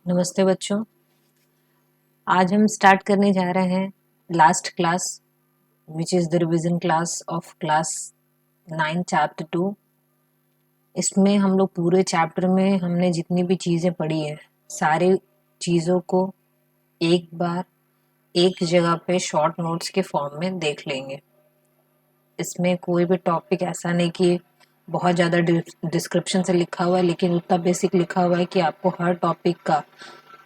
नमस्ते बच्चों। आज हम स्टार्ट करने जा रहे हैं last class which is the revision class of class 9 chapter 2। इसमें हम लोग पूरे चैप्टर में हमने जितनी भी चीज़ें पढ़ी है सारी चीज़ों को एक बार एक जगह पे शॉर्ट नोट्स के फॉर्म में देख लेंगे। इसमें कोई भी टॉपिक ऐसा नहीं कि बहुत ज़्यादा डिस्क्रिप्शन से लिखा हुआ है, लेकिन उतना बेसिक लिखा हुआ है कि आपको हर टॉपिक का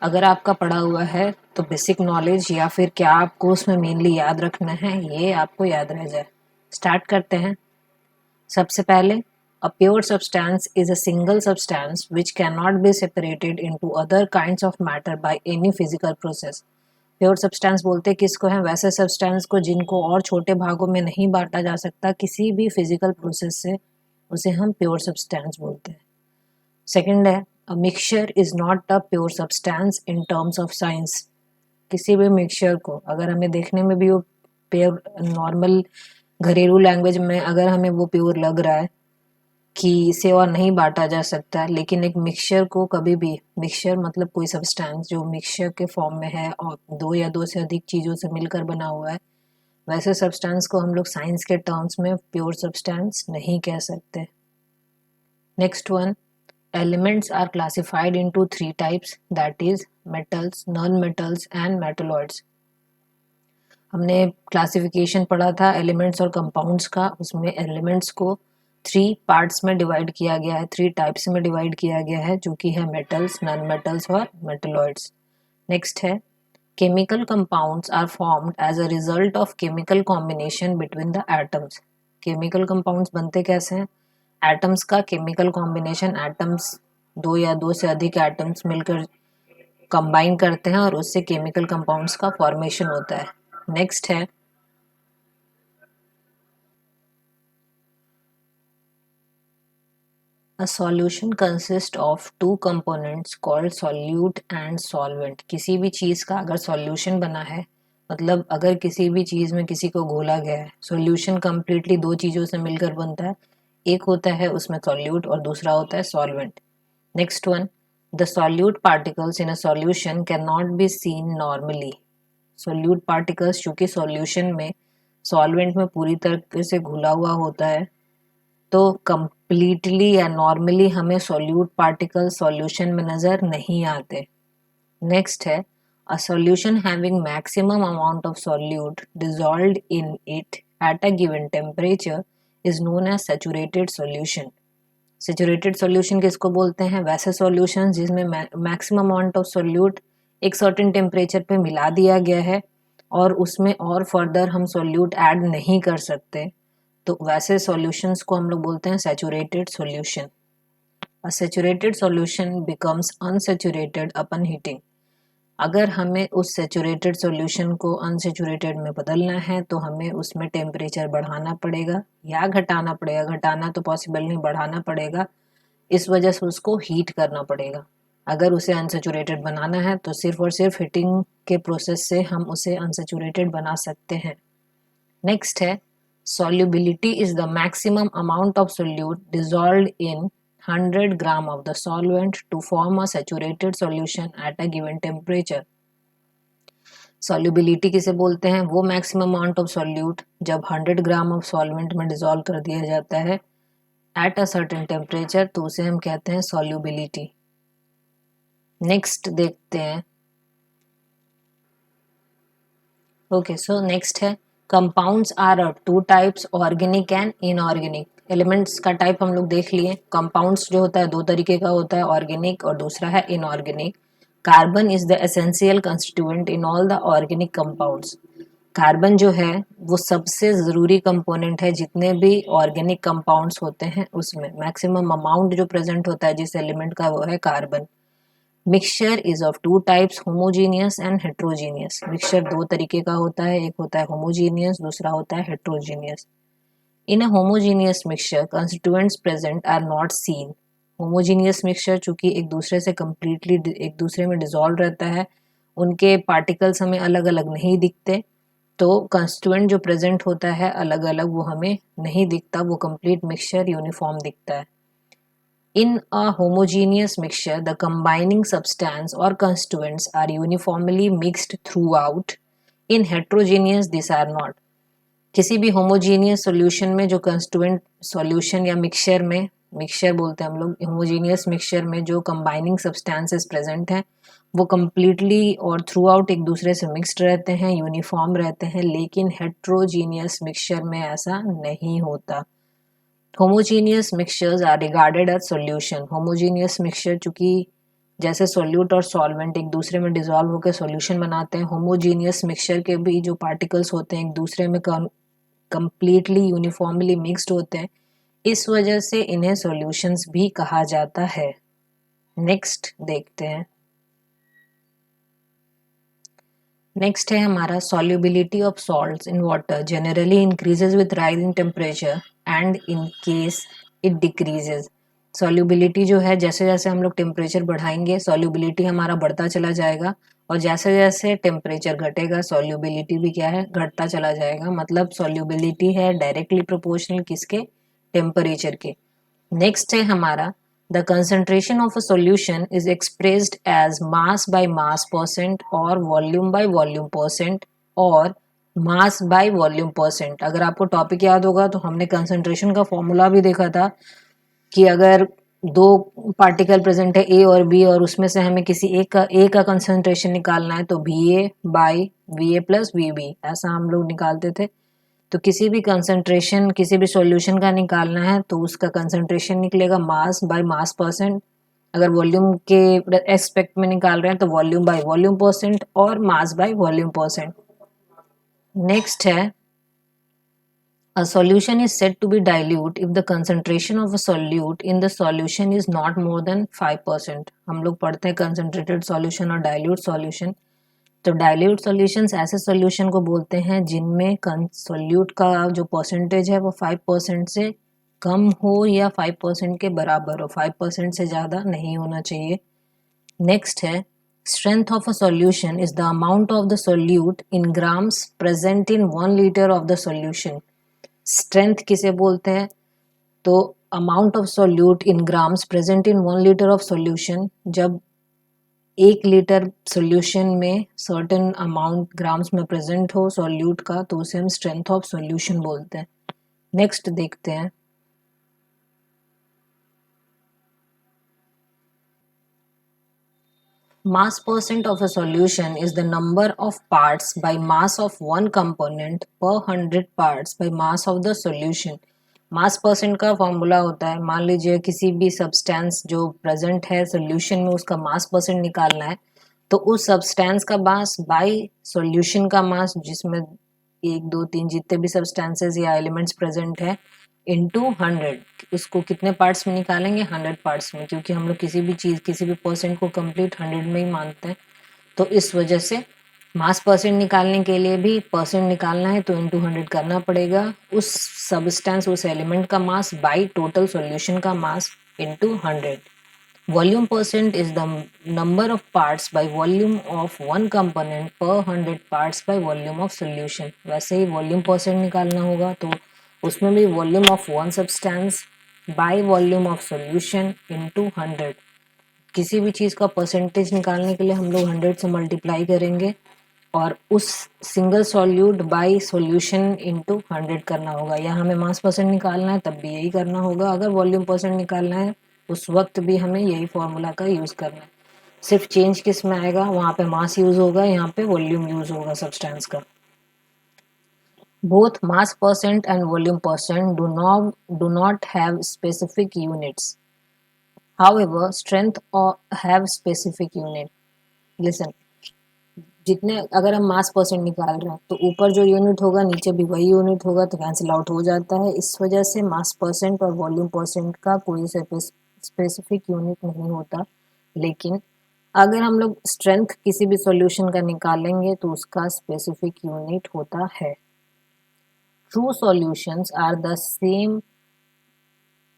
अगर आपका पढ़ा हुआ है तो बेसिक नॉलेज या फिर क्या आपको उसमें मेनली याद रखना है ये आपको याद रह जाए। स्टार्ट करते हैं। सबसे पहले, a pure substance is a single substance which can not be separated into other kinds of matter by any physical process. Pure substance बोलते किसको हैं? वैसे सब्सटेंस को जिनको और छोटे भागों में नहीं बांटा जा सकता किसी भी फिजिकल प्रोसेस से, उसे हम प्योर सब्सटेंस बोलते हैं। सेकंड है, a mixture is not a pure substance in terms of science. किसी भी मिक्सचर को अगर हमें देखने में भी वो प्योर, नॉर्मल घरेलू लैंग्वेज में अगर हमें वो प्योर लग रहा है कि इसे और नहीं बांटा जा सकता, लेकिन एक मिक्सचर को कभी भी, मिक्सचर मतलब कोई सब्सटेंस जो मिक्सचर के फॉर्म में है और दो या दो से अधिक चीज़ों से मिलकर बना हुआ है, वैसे सब्सटेंस को हम लोग साइंस के टर्म्स में प्योर सब्सटेंस नहीं कह सकते। Next one, elements are classified into three types, that is metals, non-metals and metalloids। हमने क्लासिफिकेशन पढ़ा था एलिमेंट्स और कंपाउंड्स का। उसमें एलिमेंट्स को थ्री पार्ट्स में डिवाइड किया गया है, थ्री टाइप्स में डिवाइड किया गया है, जो कि है मेटल्स, नॉन मेटल्स और मेटलॉइड्स। नेक्स्ट है, chemical compounds are formed as a result of chemical combination between the atoms. Chemical compounds बनते कैसे हैं? एटम्स का केमिकल कॉम्बिनेशन, एटम्स दो या दो से अधिक एटम्स मिलकर कंबाइन करते हैं और उससे केमिकल कंपाउंड्स का फॉर्मेशन होता है। नेक्स्ट है, a solution consist of two components called solute and solvent. किसी भी चीज़ का अगर सॉल्यूशन बना है, मतलब अगर किसी भी चीज़ में किसी को घोला गया है, सॉल्यूशन कंप्लीटली दो चीज़ों से मिलकर बनता है। एक होता है उसमें सॉल्यूट और दूसरा होता है solvent. Next one, the solute particles in a solution can not be seen normally. Solute particles चूंकि सॉल्यूशन में, सॉल्वेंट में पूरी तरह से घुला हुआ होता है, तो कंप्लीटली या नॉर्मली हमें सॉल्यूट पार्टिकल सॉल्यूशन में नजर नहीं आते। नेक्स्ट है, a solution having maximum amount of solute dissolved in it at a given temperature is known as saturated solution. Saturated solution किसको बोलते हैं? वैसे सॉल्यूशन जिसमें मैक्सिमम अमाउंट ऑफ सॉल्यूट एक सर्टेन टेम्परेचर पे मिला दिया गया है और उसमें और फर्दर हम सॉल्यूट ऐड नहीं कर सकते, तो वैसे सॉल्यूशंस को हम लोग बोलते हैं सैचुरेटेड सॉल्यूशन। अ सैचुरेटेड सॉल्यूशन बिकम्स अनसैचुरेटेड अपन हीटिंग। अगर हमें उस सैचुरेटेड सॉल्यूशन को अनसैचुरेटेड में बदलना है तो हमें उसमें टेम्परेचर बढ़ाना पड़ेगा या घटाना पड़ेगा। घटाना तो पॉसिबल नहीं, बढ़ाना पड़ेगा। इस वजह से उसको हीट करना पड़ेगा। अगर उसे अनसैचुरेटेड बनाना है तो सिर्फ और सिर्फ हीटिंग के प्रोसेस से हम उसे अनसैचुरेटेड बना सकते हैं। नेक्स्ट है, solubility is the maximum amount of solute dissolved in 100 gram of the solvent to form a saturated solution at a given temperature। solubility किसे बोलते हैं? वो maximum amount of solute जब 100 ग्राम of solvent में dissolve कर दिया जाता है at a certain temperature, तो उसे हम कहते हैं solubility। नेक्स्ट देखते हैं। ओके, सो नेक्स्ट है, compounds are of two types, organic and inorganic. Elements का टाइप हम लोग देख लिए। कंपाउंड्स जो होता है दो तरीके का होता है, ऑर्गेनिक और दूसरा है inorganic. Carbon is the essential constituent in all the organic compounds. Carbon जो है वो सबसे ज़रूरी कंपोनेंट है जितने भी ऑर्गेनिक कंपाउंड्स होते हैं उसमें। मैक्सिमम अमाउंट जो प्रेजेंट होता है जिस एलिमेंट का वो है carbon. Mixture is of two types, homogeneous and heterogeneous. Mixture दो तरीके का होता है, एक होता है होमोजीनियस, दूसरा होता है heterogeneous. In a homogeneous mixture constituents present are not seen. Homogeneous mixture चूंकि एक दूसरे से कंप्लीटली एक दूसरे में डिसॉल्व रहता है, उनके पार्टिकल्स हमें अलग अलग नहीं दिखते, तो कंस्टिट्यूएंट जो प्रेजेंट होता है अलग अलग वो हमें नहीं दिखता, वो कंप्लीट मिक्सचर यूनिफॉर्म दिखता है। In a homogeneous mixture, the combining substance or constituents are uniformly mixed throughout. In heterogeneous, these are not. किसी भी होमोजीनियस सॉल्यूशन में जो कंस्टिट्यूएंट सॉल्यूशन या मिक्सचर बोलते हैं हम लोग, होमोजीनियस मिक्सचर में जो कंबाइनिंग सब्सटेंसेस प्रेजेंट हैं वो कम्प्लीटली और थ्रू आउट एक दूसरे से मिक्सड रहते हैं, यूनिफॉर्म रहते हैं, लेकिन हेट्रोजीनियस मिक्सचर में ऐसा नहीं होता। Homogeneous mixtures are regarded as solution. Homogeneous mixture चूंकि जैसे सॉल्यूट और सॉल्वेंट एक दूसरे में डिजॉल्व होकर सॉल्यूशन बनाते हैं, होमोजीनियस मिक्सचर के भी जो पार्टिकल्स होते हैं एक दूसरे में कंप्लीटली यूनिफॉर्मली मिक्स्ड होते हैं, इस वजह से इन्हें सॉल्यूशंस भी कहा जाता है। नेक्स्ट देखते हैं। नेक्स्ट है हमारा solubility of salts in water generally increases with rise in temperature and in case it decreases। solubility जो है जैसे जैसे हम लोग टेम्परेचर बढ़ाएंगे solubility हमारा बढ़ता चला जाएगा, और जैसे जैसे टेम्परेचर घटेगा solubility भी क्या है, घटता चला जाएगा। मतलब solubility है डायरेक्टली प्रोपोर्शनल किसके, टेम्परेचर के। नेक्स्ट है हमारा the concentration of a solution is expressed as mass by mass percent or volume by volume percent और mass by volume percent। अगर आपको टॉपिक याद होगा तो हमने कंसंट्रेशन का फॉर्मूला भी देखा था कि अगर दो पार्टिकल प्रेजेंट है ए और बी और उसमें से हमें किसी एक का कंसंट्रेशन निकालना है तो V A by V A plus V B ऐसा हम लोग निकालते थे। तो किसी भी कंसंट्रेशन किसी भी सॉल्यूशन का निकालना है तो उसका कंसंट्रेशन निकलेगा मास बाय मास परसेंट। अगर वॉल्यूम के एस्पेक्ट में निकाल रहे हैं तो वॉल्यूम बाय वॉल्यूम परसेंट और mass by volume percent. Next है a solution is said to be dilute if the concentration of a solute in the solution is not more than 5%। हम लोग पढ़ते हैं concentrated solution और dilute solution। तो dilute solutions ऐसे solution को बोलते हैं जिनमें सोल्यूट का जो परसेंटेज है वो 5% से कम हो या 5% के बराबर हो, 5% से ज़्यादा नहीं होना चाहिए। नेक्स्ट है strength of a solution is the amount of the solute in grams present in 1 litre of the solution. Strength किसे बोलते हैं, तो amount of solute in grams present in 1 litre of solution. जब 1 लीटर सॉल्यूशन में certain amount grams में present हो solute का तो उसे हम स्ट्रेंथ ऑफ सॉल्यूशन बोलते हैं। नेक्स्ट देखते हैं। मास percent of a solution is the number of parts by mass of one component पर 100 parts by mass of the solution. Mass percent का फॉर्मूला होता है, मान लीजिए किसी भी सब्सटेंस जो प्रेजेंट है सॉल्यूशन में उसका मास परसेंट निकालना है तो उस सब्सटेंस का मास बाय सॉल्यूशन का मास, जिसमें 1 2 3 जितने भी सब्सटेंसेस या एलिमेंट्स प्रेजेंट है, इनटू 100। उसको कितने पार्ट्स में निकालेंगे, 100 पार्ट्स में, क्योंकि हम लोग किसी भी चीज़ किसी भी परसेंट को कंप्लीट 100 में ही मानते हैं। तो इस वजह से मास परसेंट निकालने के लिए भी परसेंट निकालना है तो इनटू 100 करना पड़ेगा उस सब्सटेंस उस एलिमेंट का मास बाय टोटल सॉल्यूशन का mass into 100। Volume percent is the number of parts by volume of one component per 100 parts by volume of solution। वैसे ही वॉल्यूम परसेंट निकालना होगा तो उसमें भी volume of one substance by volume of solution into 100। किसी भी चीज़ का percentage निकालने के लिए हम लोग 100 से मल्टीप्लाई करेंगे और उस single solute bye solution into 100 करना होगा। या हमें मास परसेंट निकालना है तब भी यही करना होगा, अगर वॉल्यूम परसेंट निकालना है उस वक्त भी हमें यही फॉर्मूला का यूज़ करना है। सिर्फ चेंज किस में आएगा, वहाँ पे मास यूज़ होगा, यहाँ पे वॉल्यूम यूज़ होगा सब्सटेंस का। Both mass percent and volume percent do not have specific units, however strength have specific unit. Listen, जितने अगर हम मास परसेंट निकाल रहे हैं तो ऊपर जो यूनिट होगा नीचे भी वही यूनिट होगा तो कैंसिल आउट हो जाता है। इस वजह से मास परसेंट और वॉल्यूम परसेंट का कोई स्पेसिफिक यूनिट नहीं होता। लेकिन अगर हम लोग स्ट्रेंथ किसी भी सॉल्यूशन का निकालेंगे तो उसका स्पेसिफिक यूनिट होता है। True solutions are the same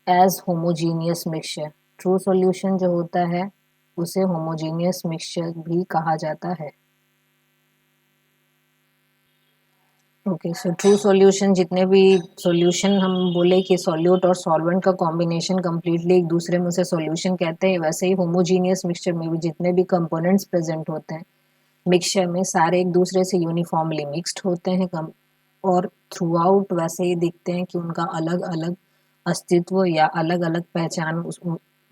as homogeneous mixture. True solution जो होता है उसे होमोजीनियस मिक्सचर भी कहा जाता है। ओके, सो ट्रू सॉल्यूशन, जितने भी सॉल्यूशन हम बोले कि सॉल्यूट और सॉल्वेंट का कॉम्बिनेशन कंप्लीटली एक दूसरे में से सॉल्यूशन कहते हैं, वैसे ही होमोजीनियस मिक्सचर में भी जितने भी कंपोनेंट्स प्रेजेंट होते हैं मिक्सचर में, सारे एक दूसरे से यूनिफॉर्मली मिक्स्ड होते हैं कम, और थ्रू आउट वैसे ही दिखते हैं कि उनका अलग अलग अस्तित्व या अलग अलग पहचान उस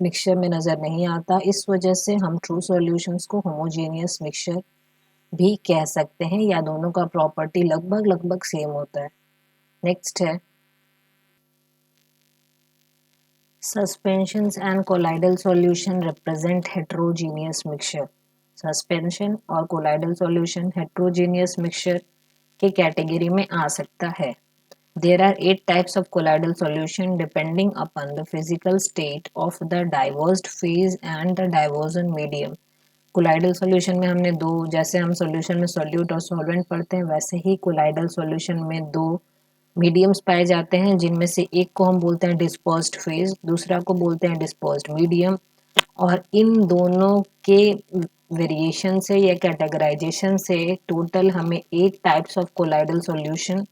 मिक्सचर में नज़र नहीं आता। इस वजह से हम ट्रू सॉल्यूशंस को होमोजीनियस मिक्सचर भी कह सकते हैं, या दोनों का प्रॉपर्टी लगभग लगभग सेम होता है। नेक्स्ट है suspensions and colloidal solution represent heterogeneous mixture. Suspension और कोलाइडल सॉल्यूशन हेट्रोजीनियस मिक्सचर के कैटेगरी में आ सकता है। There are 8 types of colloidal solution depending upon the physical state of the diverged phase and the diversion medium. Colloidal solution में हमने दो, जैसे हम सॉल्यूशन में सॉल्यूट और सॉल्वेंट पढ़ते हैं, वैसे ही कोलाइडल सॉल्यूशन में दो मीडियम्स पाए जाते हैं, जिनमें से एक को हम बोलते हैं डिस्पर्स्ड फेज, दूसरा को बोलते हैं डिस्पर्स्ड मीडियम। और इन दोनों के वेरिएशन से या कैटेगराइजेशन से टोटल हमें 8 टाइप्स ऑफ कोलाइडल सॉल्यूशन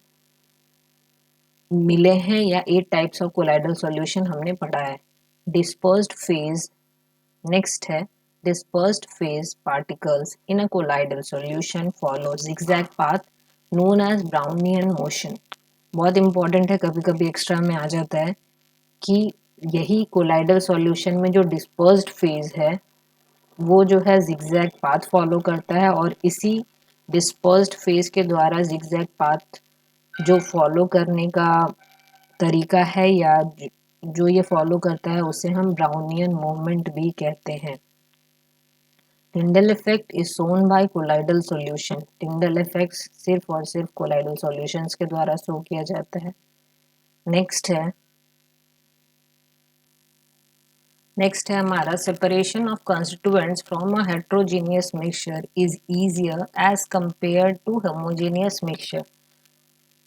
मिले हैं, या 8 टाइप्स ऑफ कोलाइडल सॉल्यूशन हमने पढ़ा है। डिस्पर्स्ड फेज, नेक्स्ट है dispersed phase particles in a colloidal solution follow zigzag path known as Brownian motion। बहुत इंपॉर्टेंट है, कभी कभी एक्स्ट्रा में आ जाता है कि यही कोलाइडल सॉल्यूशन में जो डिस्पर्स्ड फेज है वो जो है जिगजैग पाथ फॉलो करता है, और इसी डिस्पर्स्ड फेज के द्वारा जिगजैग पाथ जो फॉलो करने का तरीका है या जो ये फॉलो करता है उसे हम ब्राउनियन मूवमेंट भी कहते हैं। Tyndall effect is shown by colloidal solution. Tyndall effect सिर्फ और सिर्फ कोलाइडल सॉल्यूशंस के द्वारा शो किया जाता है। नेक्स्ट है हमारा separation of constituents from a heterogeneous mixture is easier as compare to homogeneous mixture.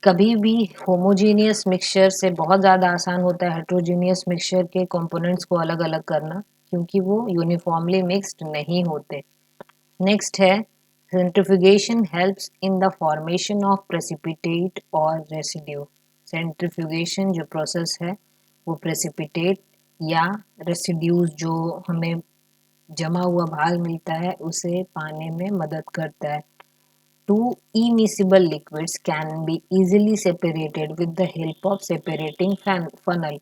कभी भी होमोजीनियस मिक्सचर से बहुत ज़्यादा आसान होता है हेट्रोजीनियस मिक्सचर के कंपोनेंट्स को अलग अलग करना, क्योंकि वो यूनिफॉर्मली मिक्स्ड नहीं होते। नेक्स्ट है centrifugation helps in the formation of precipitate और रेसिड्यू। सेंट्रिफ्यूगेशन जो प्रोसेस है वो प्रेसिपिटेट या रेसिड्यूज जो हमें जमा हुआ भाग मिलता है उसे पाने में मदद करता है। Two immiscible liquids can be easily separated with the help of separating funnel।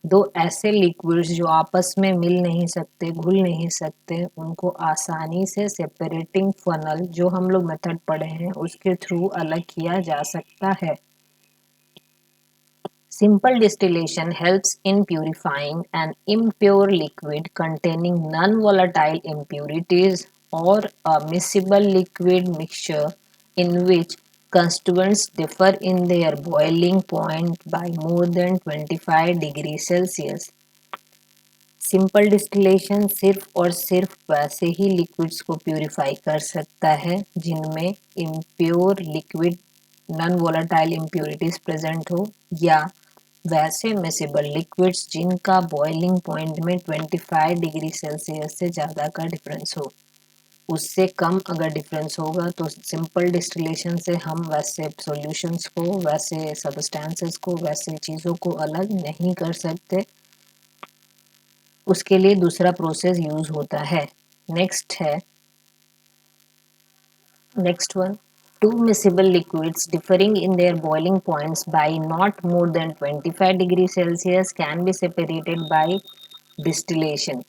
दो ऐसे लिक्विड्स जो आपस में मिल नहीं सकते, घुल नहीं सकते, उनको आसानी से सेपरेटिंग फनल जो हम लोग मेथड पढ़े हैं उसके थ्रू अलग किया जा सकता है। Simple distillation helps in purifying an impure liquid containing non-volatile impurities, or a miscible liquid mixture in which constituents differ in their boiling point by more than 25 degree Celsius. Simple distillation सिर्फ और सिर्फ वैसे ही liquids को purify कर सकता है जिनमें impure liquid non volatile impurities present हो, या वैसे मिसिबल लिक्विड्स जिनका बॉइलिंग पॉइंट में 25 डिग्री सेल्सियस से ज़्यादा का डिफरेंस हो। उससे कम अगर डिफरेंस होगा तो सिंपल डिस्टिलेशन से हम वैसे सॉल्यूशंस को, वैसे सब्सटेंसेस को, वैसे चीज़ों को अलग नहीं कर सकते, उसके लिए दूसरा प्रोसेस यूज होता है। Next one, two miscible liquids differing in their boiling points by not more than 25 degree Celsius can be separated by distillation।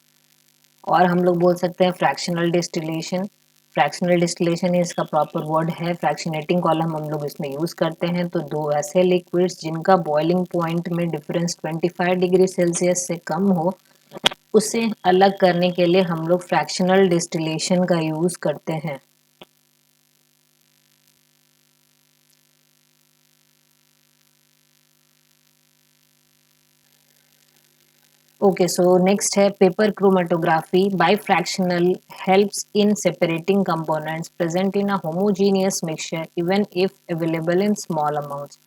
और हम लोग बोल सकते हैं फ्रैक्शनल डिस्टिलेशन। फ्रैक्शनल डिस्टिलेशन इसका प्रॉपर वर्ड है, फ्रैक्शनेटिंग कॉलम हम लोग इसमें यूज करते हैं। तो दो ऐसे लिक्विड्स जिनका बॉइलिंग पॉइंट में डिफरेंस 25 डिग्री सेल्सियस से कम हो, उसे अलग करने के लिए हम लोग फ्रैक्शनल डिस्टिलेशन का यूज करते हैं। ओके, सो नेक्स्ट है paper chromatography by fractional helps in separating components present in a homogeneous mixture even if available in small amounts.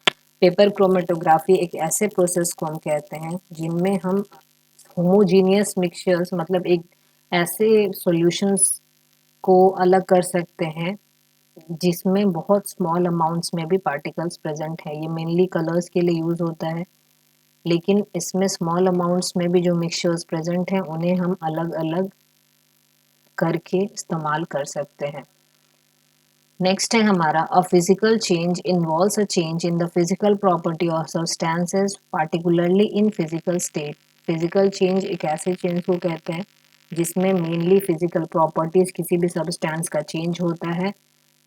Paper chromatography एक ऐसे प्रोसेस को हम कहते हैं जिनमें हम होमोजीनियस मिक्सचर्स, मतलब एक ऐसे सॉल्यूशंस को अलग कर सकते हैं जिसमें बहुत स्मॉल अमाउंट्स में भी पार्टिकल्स प्रेजेंट है। ये मेनली कलर्स के लिए यूज होता है, लेकिन इसमें स्मॉल अमाउंट्स में भी जो मिक्सचर्स प्रेजेंट हैं उन्हें हम अलग अलग करके इस्तेमाल कर सकते हैं। नेक्स्ट है हमारा a physical change involves a change in the physical property of substances particularly in physical state. Physical change एक ऐसे चेंज को कहते हैं जिसमें मेनली फिजिकल प्रॉपर्टीज किसी भी सब्सटेंस का चेंज होता है,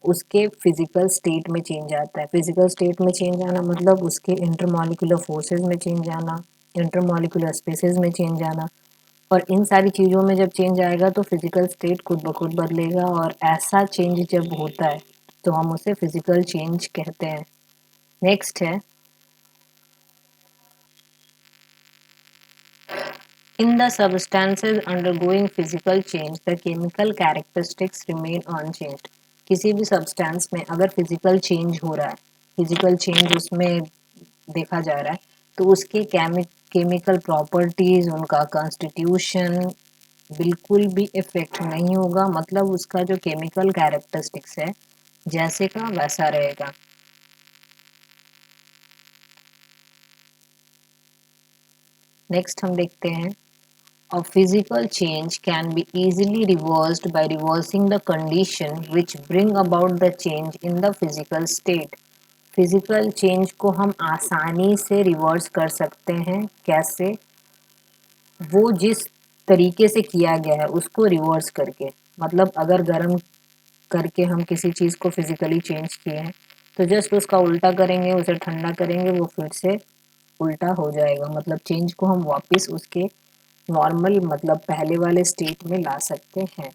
उसके फिजिकल स्टेट में चेंज आता है। फिजिकल स्टेट में चेंज आना मतलब उसके इंटरमॉलिक्यूलर फोर्सेस में चेंज आना, इंटरमॉलिक्यूलर स्पेसेस में चेंज आना, और इन सारी चीज़ों में जब चेंज आएगा तो फिजिकल स्टेट खुद ब खुद बदलेगा, और ऐसा चेंज जब होता है तो हम उसे फिजिकल चेंज कहते हैं। नेक्स्ट है in the substances undergoing physical change the chemical characteristics remain unchanged। किसी भी सब्सटेंस में अगर फिजिकल चेंज हो रहा है, फिजिकल चेंज उसमें देखा जा रहा है, तो उसके केमिकल प्रॉपर्टीज, उनका कॉन्स्टिट्यूशन बिल्कुल भी इफेक्ट नहीं होगा। मतलब उसका जो केमिकल कैरेक्टरिस्टिक्स है जैसे का वैसा रहेगा। नेक्स्ट हम देखते हैं a physical change can be easily reversed by reversing the condition which bring about the change in the physical state। Physical change को हम आसानी से रिवर्स कर सकते हैं। कैसे? वो जिस तरीके से किया गया है उसको रिवर्स करके। मतलब अगर गर्म करके हम किसी चीज़ को फिजिकली चेंज किए हैं तो जस्ट उसका उल्टा करेंगे, उसे ठंडा करेंगे, वो फिर से उल्टा हो जाएगा। मतलब चेंज को हम वापस उसके नॉर्मल मतलब पहले वाले स्टेट में ला सकते हैं।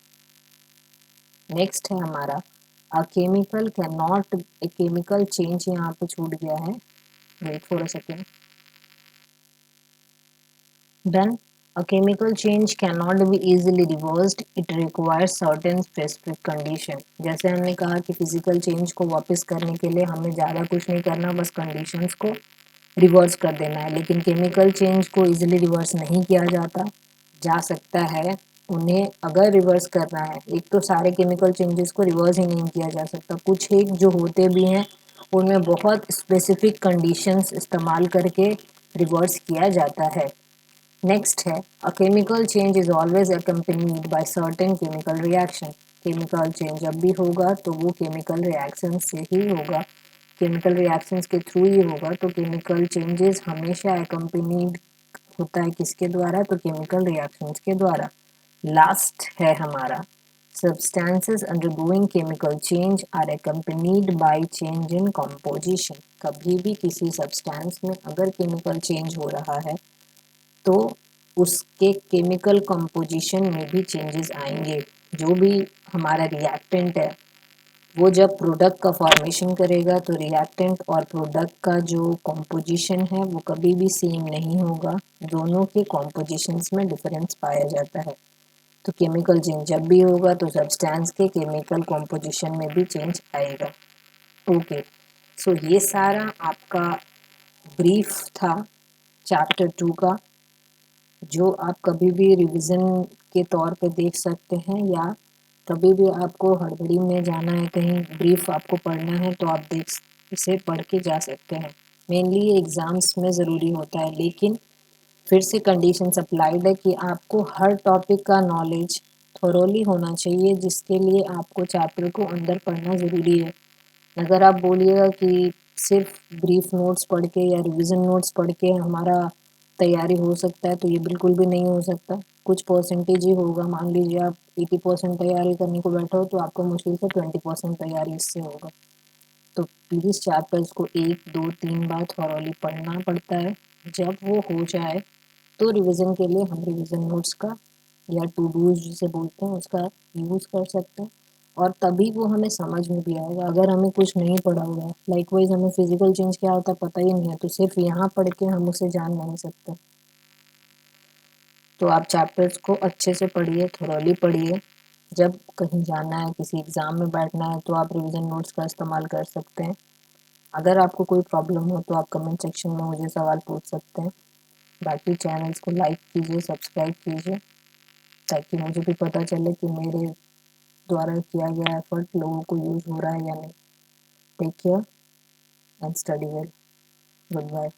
नेक्स्ट है हमारा a chemical can not, a chemical change यहाँ पे छूट गया है, wait for a second. Done. A chemical change cannot be easily reversed. It requires certain specific condition। जैसे हमने कहा कि फिजिकल चेंज को वापस करने के लिए हमें ज़्यादा कुछ नहीं करना, बस कंडीशंस को रिवर्स कर देना है। लेकिन केमिकल चेंज को इजीली रिवर्स नहीं किया जाता, जा सकता है। उन्हें अगर रिवर्स करना है, एक तो सारे केमिकल चेंजेस को रिवर्स ही नहीं किया जा सकता, कुछ एक जो होते भी हैं उनमें बहुत स्पेसिफिक कंडीशंस इस्तेमाल करके रिवर्स किया जाता है। नेक्स्ट है a chemical change is always accompanied by certain chemical reaction. Chemical change जब भी होगा तो वो केमिकल रिएक्शन से ही होगा, केमिकल रिएक्शंस के थ्रू ही होगा। तो केमिकल चेंजेस हमेशा अकम्पनीड होता है किसके द्वारा? तो केमिकल रिएक्शंस के द्वारा। लास्ट है हमारा substances undergoing chemical change are accompanied by change in composition। कभी भी किसी सब्सटेंस में अगर केमिकल चेंज हो रहा है तो उसके केमिकल कंपोजिशन में भी चेंजेस आएंगे। जो भी हमारा रिएक्टेंट है वो जब प्रोडक्ट का फॉर्मेशन करेगा तो रिएक्टेंट और प्रोडक्ट का जो कंपोजिशन है वो कभी भी सेम नहीं होगा, दोनों के कंपोजिशंस में डिफरेंस पाया जाता है। तो केमिकल चेंज जब भी होगा तो सब्सटेंस के केमिकल कंपोजिशन में भी चेंज आएगा। ओके, सो ये सारा आपका ब्रीफ था चैप्टर 2 का, जो आप कभी भी रिवीजन के तौर पे देख सकते हैं, या कभी भी आपको हड़बड़ी में जाना है, कहीं ब्रीफ आपको पढ़ना है तो आप देख इसे पढ़ के जा सकते हैं। मेनली ये एग्ज़ाम्स में ज़रूरी होता है, लेकिन फिर से कंडीशंस अप्लाइड है कि आपको हर टॉपिक का नॉलेज थोरोली होना चाहिए, जिसके लिए आपको चैप्टर को अंदर पढ़ना ज़रूरी है। अगर आप बोलिएगा कि सिर्फ ब्रीफ नोट्स पढ़ के या रिवीजन नोट्स पढ़ के हमारा तैयारी हो सकता है, तो ये बिल्कुल भी नहीं हो सकता। कुछ परसेंटेज ही होगा। मान लीजिए आप 80% तैयारी करने को बैठो तो आपको मुश्किल से 20% तैयारी इससे होगा। तो प्लीज़ चैप्टर्स को 1 2 3 बार थॉरोली पढ़ना पड़ता है। जब वो हो जाए तो रिवीजन के लिए हम रिवीजन नोट्स का या टू डूज जिसे बोलते हैं उसका यूज़ कर सकते हैं, और तभी वो हमें समझ में भी आएगा। अगर हमें कुछ नहीं पढ़ा हुआ है, लाइकवाइज हमें फिजिकल चेंज क्या होता है पता ही नहीं है, तो सिर्फ यहाँ पढ़ के हम उसे जान नहीं सकते। तो आप चैप्टर्स को अच्छे से पढ़िए, थोरोली पढ़िए। जब कहीं जाना है, किसी एग्ज़ाम में बैठना है, तो आप रिवीजन नोट्स का इस्तेमाल कर सकते हैं। अगर आपको कोई प्रॉब्लम हो तो आप कमेंट सेक्शन में मुझे सवाल पूछ सकते हैं। बाकी चैनल्स को लाइक कीजिए, सब्सक्राइब कीजिए, ताकि मुझे भी पता चले कि मेरे द्वारा किया गया एफर्ट लोगों को यूज हो रहा है या नहीं। Take care and study well. Good bye.